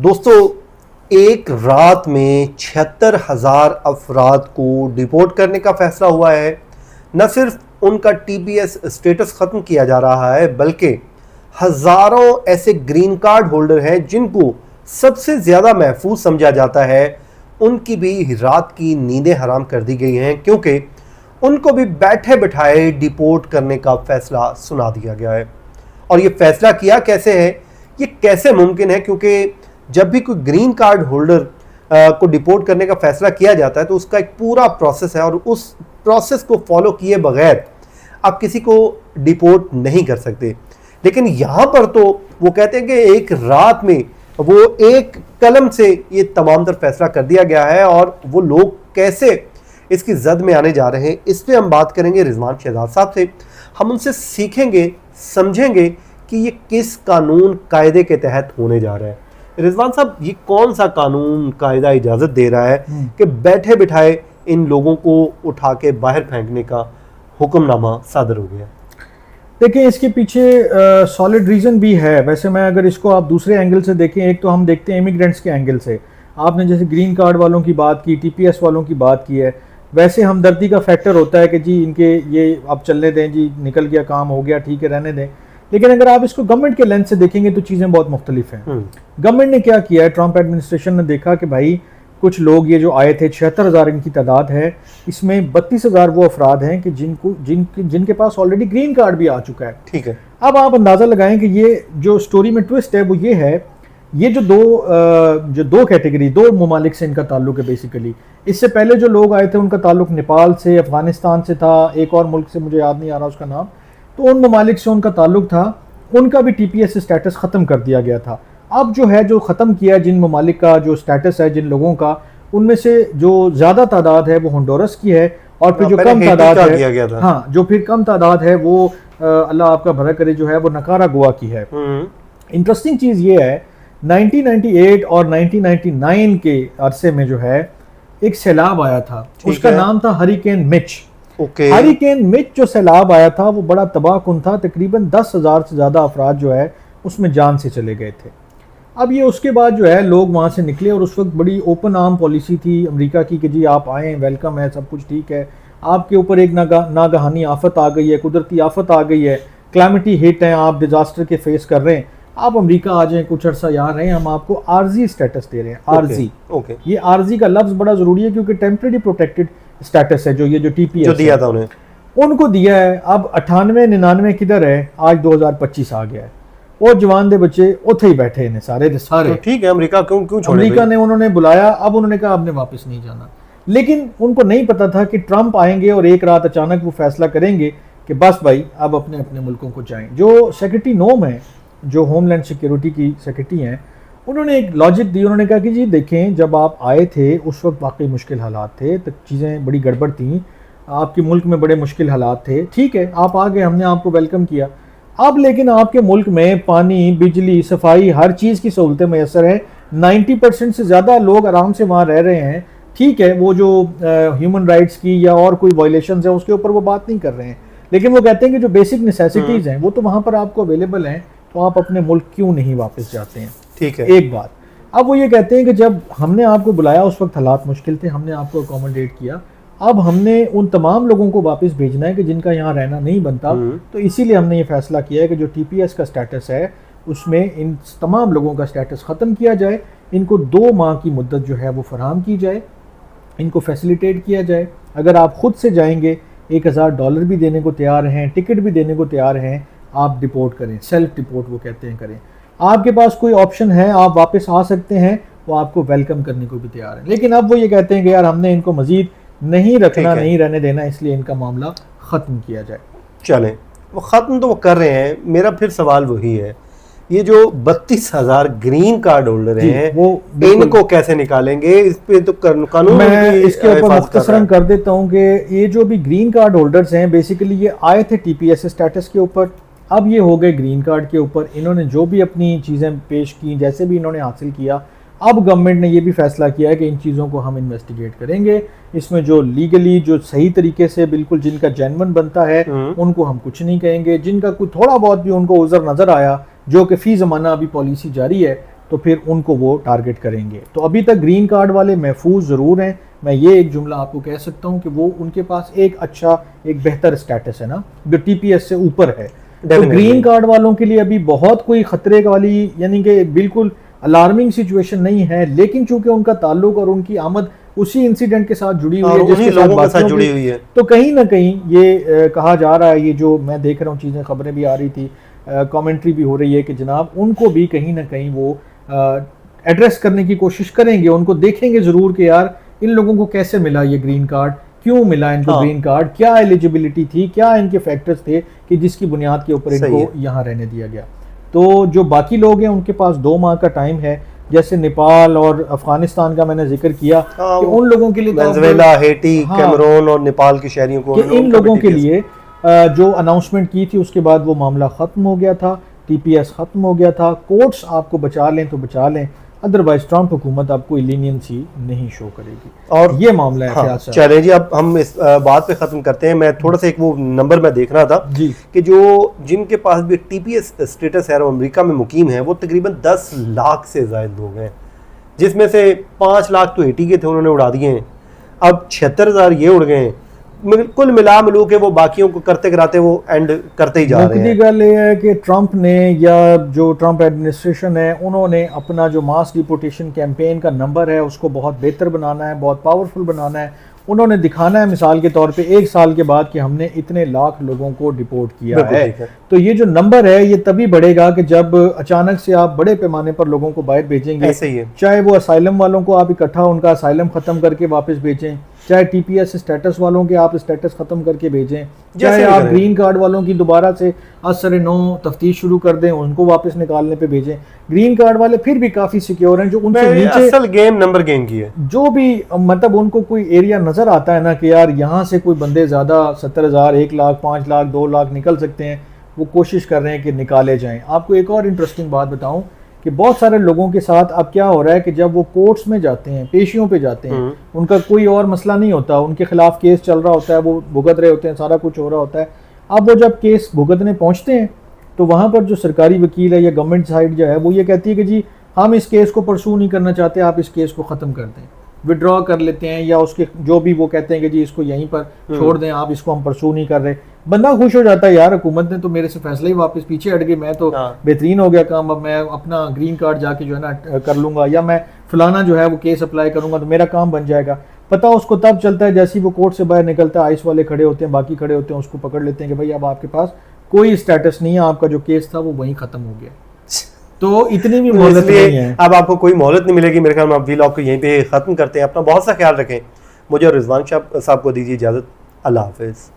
दोस्तों, एक रात में 76,000 अफराद को डिपोर्ट करने का फैसला हुआ है। न सिर्फ उनका टीपीएस स्टेटस ख़त्म किया जा रहा है, बल्कि हज़ारों ऐसे ग्रीन कार्ड होल्डर हैं जिनको सबसे ज़्यादा महफूज समझा जाता है, उनकी भी रात की नींदें हराम कर दी गई हैं, क्योंकि उनको भी बैठे बिठाए डिपोर्ट करने का फैसला सुना दिया गया है। और ये फैसला किया कैसे है, ये कैसे मुमकिन है? क्योंकि जब भी कोई ग्रीन कार्ड होल्डर को डिपोर्ट करने का फैसला किया जाता है तो उसका एक पूरा प्रोसेस है, और उस प्रोसेस को फॉलो किए बगैर आप किसी को डिपोर्ट नहीं कर सकते। लेकिन यहाँ पर तो वो कहते हैं कि एक रात में वो एक कलम से ये तमाम तर फैसला कर दिया गया है, और वो लोग कैसे इसकी जद में आने जा रहे हैं, इस पर हम बात करेंगे रिजवान शहजाद साहब से। हम उनसे सीखेंगे, समझेंगे कि ये किस कानून कायदे के तहत होने जा रहा है। रिजवान साहब, ये कौन सा कानून कायदा इजाज़त दे रहा है कि बैठे बिठाए इन लोगों को उठा के बाहर फेंकने का हुक्मनामा सादर हो गया? देखिए, इसके पीछे सॉलिड रीज़न भी है। वैसे मैं अगर इसको आप दूसरे एंगल से देखें, एक तो हम देखते हैं इमिग्रेंट्स के एंगल से। आपने जैसे ग्रीन कार्ड वालों की बात की, टीपीएस वालों की बात की है, वैसे हमदर्दी का फैक्टर होता है कि जी इनके ये अब चलने दें, जी निकल गया, काम हो गया, ठीक है, रहने दें। लेकिन अगर आप इसको गवर्नमेंट के लेंस से देखेंगे तो चीज़ें बहुत मुख्तलिफ हैं। गवर्नमेंट ने क्या किया है, ट्रंप एडमिनिस्ट्रेशन ने देखा कि भाई कुछ लोग ये जो आए थे, 76,000 इनकी तादाद है, इसमें 32,000 वो अफराद हैं कि जिनके पास ऑलरेडी ग्रीन कार्ड भी आ चुका है। ठीक है। अब आप अंदाज़ा लगाएं कि ये जो स्टोरी में ट्विस्ट है वो ये है, ये जो दो कैटेगरी, दो ममालिक से इनका ताल्लुक है बेसिकली। इससे पहले जो लोग आए थे उनका ताल्लुक नेपाल से, अफगानिस्तान से था, एक और मुल्क से मुझे याद नहीं आ रहा उसका नाम, तो उन ममालिक से उनका ताल्लुक था। उनका भी टीपीएस स्टेटस ख़त्म कर दिया गया था। अब जो है, जो ख़त्म किया जिन ममालिक का जो स्टेटस है, जिन लोगों का, उनमें से जो ज़्यादा तादाद है वो होंडुरस की है, और फिर जो कम तादाद है, हाँ, जो फिर कम तादाद है वो अल्लाह आपका भला करे, जो है वो निकारागुआ की है। इंटरेस्टिंग चीज़ ये है, 1998 और 1999 के अरसे में जो है एक सैलाब आया था, उसका नाम था हरिकेन मिच। हरिकेन मिच जो सैलाब आया था वो बड़ा तबाहकुन था। तकरीबन 10,000 से ज़्यादा अफराद जो है उसमें जान से चले गए थे। अब ये उसके बाद जो है लोग वहाँ से निकले, और उस वक्त बड़ी ओपन आर्म पॉलिसी थी अमेरिका की कि जी आप आएँ, वेलकम है, सब कुछ ठीक है। आपके ऊपर एक नागहानी आफत आ गई है, कुदरती आफत आ गई है, क्लाइमेटी हिट है, आप डिजास्टर के फेस कर रहे हैं, आप अमेरिका आ जाएं, कुछ अर्सा यहाँ रहें, हम आपको आर्जी स्टेटस दे रहे हैं। आर्जी, ये आर्जी का लफ्ज़ बड़ा ज़रूरी है क्योंकि टेम्परेरी प्रोटेक्टेड स्टेटस है जो टीपीएस जो दिया था उन्हें, उनको दिया है। अब 98-99 किधर है, आज 2025 आ गया है। वो जवान दे बच्चे उथे ही बैठे हैं सारे तो ठीक है, अमेरिका क्यों छोड़े? अमेरिका ने उन्होंने बुलाया, अब उन्होंने कहा आपने वापस नहीं जाना। लेकिन उनको नहीं पता था कि ट्रंप आएंगे और एक रात अचानक वो फैसला करेंगे कि बस भाई अब अपने अपने मुल्कों को जाएं। जो सेक्रेटरी नोम है, जो होमलैंड सिक्योरिटी की सेक्रेटरी हैं, उन्होंने एक लॉजिक दी। उन्होंने कहा कि जी देखें, जब आप आए थे उस वक्त वाकई मुश्किल हालात थे, तो चीज़ें बड़ी गड़बड़ थी, आपके मुल्क में बड़े मुश्किल हालात थे, ठीक है, आप आ गए, हमने आपको वेलकम किया। अब लेकिन आपके मुल्क में पानी, बिजली, सफाई, हर चीज़ की सहूलतें मैसर हैं, 90% से ज़्यादा लोग आराम से वहाँ रह रहे हैं, ठीक है। वो जो ह्यूमन राइट्स की या और कोई वायलेशंस है उसके ऊपर वो बात नहीं कर रहे हैं, लेकिन वो कहते हैं कि जो बेसिक नेसेसिटीज़ हैं वो तो वहाँ पर आपको अवेलेबल हैं, तो आप अपने मुल्क क्यों नहीं वापस जाते हैं? ठीक है, एक बात। अब वो ये कहते हैं कि जब हमने आपको बुलाया उस वक्त हालात मुश्किल थे, हमने आपको अकोमोडेट किया, अब हमने उन तमाम लोगों को वापस भेजना है कि जिनका यहाँ रहना नहीं बनता, तो इसीलिए हमने ये फैसला किया है कि जो टीपीएस का स्टेटस है उसमें इन तमाम लोगों का स्टेटस ख़त्म किया जाए, इनको 2 माह की मुद्दत जो है वो फराहम की जाए, इनको फैसिलिटेट किया जाए। अगर आप ख़ुद से जाएंगे, $1,000 भी देने को तैयार हैं, टिकट भी देने को तैयार हैं, आप डिपोर्ट करें, सेल्फ डिपोर्ट वो कहते हैं, करें। आपके पास कोई ऑप्शन है, आप वापस आ सकते हैं, वो आपको वेलकम करने को भी तैयार है। लेकिन अब वो ये कहते हैं कि यार हमने इनको मजीद नहीं रखना, नहीं रहने देना, इसलिए इनका मामला ख़त्म किया जाए। चलें, वो ख़त्म तो वो कर रहे हैं। मेरा फिर सवाल वही है, ये जो 32,000 ग्रीन कार्ड होल्डर हैं, वो इनको कैसे निकालेंगे? इस पे तो कानून मैं इसके ऊपर मुख्तसरन कर देता हूँ कि ये जो भी ग्रीन कार्ड होल्डर्स हैं, बेसिकली ये आए थे टीपीएस स्टेटस के ऊपर, अब ये हो गए ग्रीन कार्ड के ऊपर। इन्होंने जो भी अपनी चीज़ें पेश की, जैसे भी इन्होंने हासिल किया, अब गवर्नमेंट ने ये भी फैसला किया है कि इन चीज़ों को हम इन्वेस्टिगेट करेंगे, इसमें जो लीगली, जो सही तरीके से बिल्कुल जिनका जेन्युइन बनता है उनको हम कुछ नहीं कहेंगे, जिनका कोई थोड़ा बहुत भी उनको उज़र नज़र आया, जो कि फ़ी ज़माना अभी पॉलिसी जारी है, तो फिर उनको वो टारगेट करेंगे। तो अभी तक ग्रीन कार्ड वाले महफूज ज़रूर हैं। मैं ये एक जुमला आपको कह सकता हूँ कि वो उनके पास एक अच्छा, एक बेहतर स्टेटस है ना, जो TPS से ऊपर है। तो ग्रीन कार्ड वालों के लिए अभी बहुत कोई खतरे वाली, यानी कि बिल्कुल अलार्मिंग सिचुएशन नहीं है, लेकिन चूंकि उनका ताल्लुक और उनकी आमद उसी इंसिडेंट के साथ जुड़ी हुई है, जिसके साथ जुड़ी हुई है, तो कहीं ना कहीं ये कहा जा रहा है, ये जो मैं देख रहा हूँ चीज़ें, खबरें भी आ रही थी, कमेंट्री भी हो रही है कि जनाब उनको भी कहीं ना कहीं वो एड्रेस करने की कोशिश करेंगे, उनको देखेंगे ज़रूर कि यार इन लोगों को कैसे मिला ये ग्रीन कार्ड, क्यों मिला इनको ग्रीन कार्ड, क्या एलिजिबिलिटी थी, क्या इनके फैक्टर्स थे कि जिसकी बुनियाद के ऊपर इनको यहाँ रहने दिया गया। तो जो बाकी लोग हैं उनके पास 2 माह का टाइम है, जैसे नेपाल और अफगानिस्तान का मैंने जिक्र किया कि उन लोगों के लिए, वेनेजुएला, हैटी, कैमरून और नेपाल के शहरियों को, इन लोगों के लिए जो अनाउंसमेंट की थी उसके बाद वो मामला ख़त्म हो गया था, TPS ख़त्म हो गया था। कोर्ट्स आपको बचा लें तो बचा लें, अदरवाइज ट्रंप हुकूमत आपको लीनियंसी नहीं शो करेगी, और ये मामला है। हाँ, चले जी, अब हम इस बात पे ख़त्म करते हैं। मैं थोड़ा सा एक वो नंबर मैं देख रहा था जी कि जो जिनके पास भी TPS स्टेटस है और अमेरिका में मुकीम है, वो तकरीबन 10 लाख से ज़ायद लोग हैं, जिसमें से 5 लाख तो हैटी के थे, उन्होंने उड़ा दिए हैं। अब 76,000 ये उड़ गए हैं। कुल मिला मिलू के वो बाकियों को करते कराते वो एंड करते ही जा रहे हैं। गल ये है कि ट्रंप ने, या जो ट्रंप एडमिनिस्ट्रेशन है, उन्होंने अपना जो मास डिपोर्टेशन कैंपेन का नंबर है उसको बहुत बेहतर बनाना है, बहुत पावरफुल बनाना है। उन्होंने दिखाना है मिसाल के तौर पे 1 साल के बाद कि हमने इतने लाख लोगों को डिपोर्ट किया है। तो ये जो नंबर है ये तभी बढ़ेगा कि जब अचानक से आप बड़े पैमाने पर लोगों को बाहर भेजेंगे। ऐसे ही है। चाहे वो असाइलम वालों को आप इकट्ठा उनका असाइलम खत्म करके वापस भेजें, चाहे TPS स्टेटस वालों के आप स्टेटस खत्म करके भेजें, चाहे आप ग्रीन कार्ड वालों की दोबारा से असर नो तफ्तीश शुरू कर दें, उनको वापस निकालने पे भेजें। ग्रीन कार्ड वाले फिर भी काफी सिक्योर हैं, जो उनसे नीचे असल गेम नंबर गेम की है, जो भी मतलब उनको कोई एरिया नजर आता है ना कि यार यहाँ से कोई बंदे ज्यादा 70,000, 1 लाख, 5 लाख, 2 लाख निकल सकते हैं, वो कोशिश कर रहे हैं कि निकाले जाएं। आपको एक और इंटरेस्टिंग बात बताऊं कि बहुत सारे लोगों के साथ अब क्या हो रहा है कि जब वो कोर्ट्स में जाते हैं, पेशियों पे जाते हैं, उनका कोई और मसला नहीं होता, उनके खिलाफ केस चल रहा होता है, वो भुगत रहे होते हैं, सारा कुछ हो रहा होता है। अब वो जब केस भुगतने पहुंचते हैं तो वहाँ पर जो सरकारी वकील है या गवर्नमेंट साइड जो है वो ये कहती है कि जी हम इस केस को परसू नहीं करना चाहते, आप इस केस को ख़त्म कर दें, विड्रॉ कर लेते हैं, या उसके जो भी वो कहते हैं कि जी इसको यहीं पर छोड़ दें, आप इसको हम परसू नहीं कर रहे। बंदा खुश हो जाता है, यार हुकूमत ने तो मेरे से फैसला ही वापस पीछे हट गई, मैं तो बेहतरीन हो गया काम, अब मैं अपना ग्रीन कार्ड जाके जो है ना कर लूँगा, या मैं फलाना जो है वो केस अप्लाई करूँगा तो मेरा काम बन जाएगा। पता उसको तब चलता है जैसे ही वो कोर्ट से बाहर निकलता है, आइस वाले खड़े होते हैं, बाकी खड़े होते हैं, उसको पकड़ लेते हैं कि भाई अब आपके पास कोई स्टेटस नहीं है, आपका जो केस था वो वहीं ख़त्म हो गया। तो इतनी भी मोहलत नहीं है, अब आपको कोई मोहलत नहीं मिलेगी। मेरे ख्याल में आप व्लॉग को यहीं पे ख़त्म करते हैं। अपना बहुत सा ख्याल रखें। मुझे और रिजवान साहब को दीजिए इजाज़त। अल्लाह हाफिज़।